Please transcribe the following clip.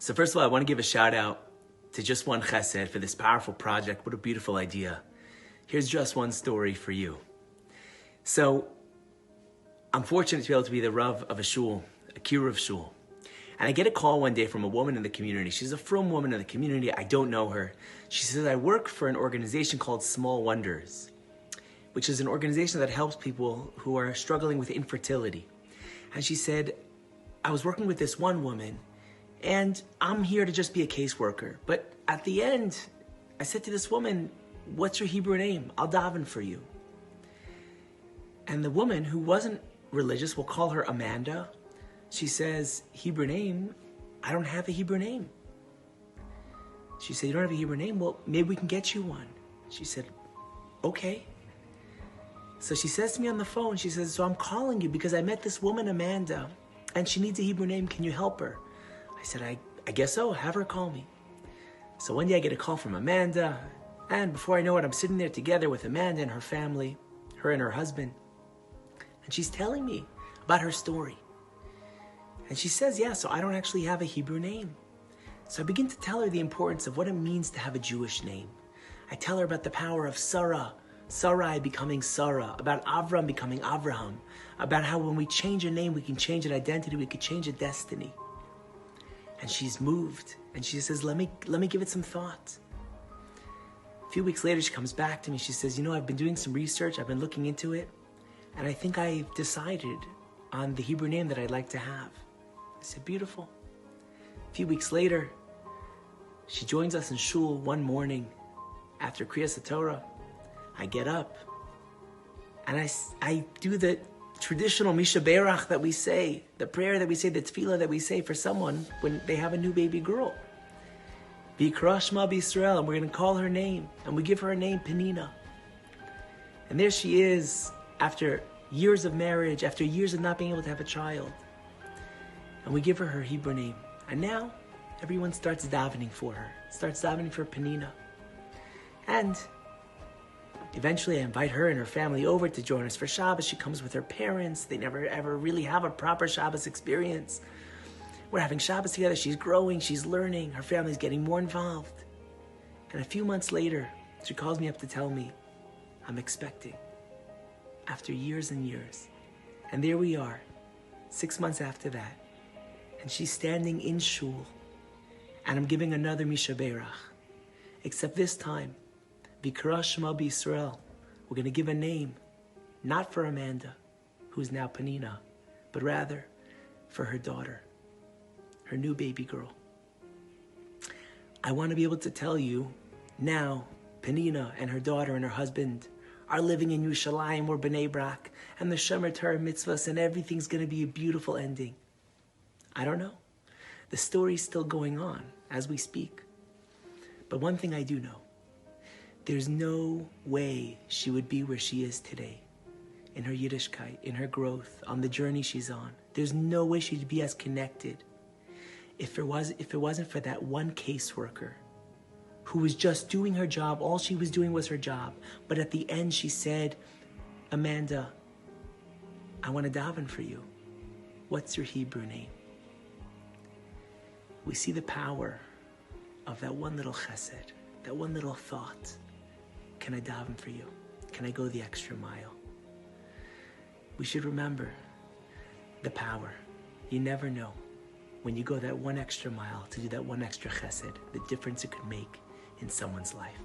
So first of all, I want to give a shout out to Just One Chesed for this powerful project. What a beautiful idea. Here's just one story for you. So I'm fortunate to be able to be the Rav of a shul, a kiruv shul. And I get a call one day from a woman in the community. She's a frum woman in the community. I don't know her. She says, I work for an organization called Small Wonders, which is an organization that helps people who are struggling with infertility. And she said, I was working with this one woman, and I'm here to just be a caseworker. But at the end, I said to this woman, what's your Hebrew name? I'll daven for you. And the woman, who wasn't religious, we'll call her Amanda, she says, Hebrew name? I don't have a Hebrew name. She said, you don't have a Hebrew name? Well, maybe we can get you one. She said, okay. So she says to me on the phone, she says, so I'm calling you because I met this woman, Amanda, and she needs a Hebrew name. Can you help her? I said, I guess so. Have her call me. So one day I get a call from Amanda, and before I know it, I'm sitting there together with Amanda and her family, her and her husband. And she's telling me about her story. And she says, yeah, so I don't actually have a Hebrew name. So I begin to tell her the importance of what it means to have a Jewish name. I tell her about the power of Sarah, Sarai becoming Sarah, about Avraham becoming Avraham, about how when we change a name, we can change an identity, we can change a destiny. And she's moved, and she says, let me give it some thought. A few weeks later, she comes back to me. She says, I've been doing some research. I've been looking into it. And I think I've decided on the Hebrew name that I'd like to have. I said, beautiful. A few weeks later, she joins us in shul one morning after Kriyas HaTorah. I get up, and I do the traditional Misha Berach that we say, the prayer that we say, the tefillah that we say for someone when they have a new baby girl. V'yikra Shma b'Yisrael, and we're going to call her name, and we give her a name, Penina. And there she is, after years of marriage, after years of not being able to have a child. And we give her Hebrew name. And now, everyone starts davening for her, starts davening for Penina. And eventually I invite her and her family over to join us for Shabbos. She comes with her parents. They never ever really have a proper Shabbos experience. We're having Shabbos together. She's growing, she's learning. Her family's getting more involved. And a few months later, she calls me up to tell me, I'm expecting. After years and years. And there we are, 6 months after that. And she's standing in shul. And I'm giving another Misha Berach. Except this time, V'yikra Shma b'Yisrael. We're going to give a name, not for Amanda, who's now Penina, but rather for her daughter, her new baby girl. I want to be able to tell you now, Penina and her daughter and her husband are living in Yerushalayim or Bnei Brak, and the Shomer Torah mitzvahs, and everything's going to be a beautiful ending. I don't know. The story's still going on as we speak. But one thing I do know, there's no way she would be where she is today, in her Yiddishkeit, in her growth, on the journey she's on. There's no way she'd be as connected if it wasn't for that one caseworker who was just doing her job. All she was doing was her job. But at the end she said, Amanda, I want to daven for you. What's your Hebrew name? We see the power of that one little chesed, that one little thought. Can I daven for you? Can I go the extra mile? We should remember the power. You never know when you go that one extra mile to do that one extra chesed, the difference it could make in someone's life.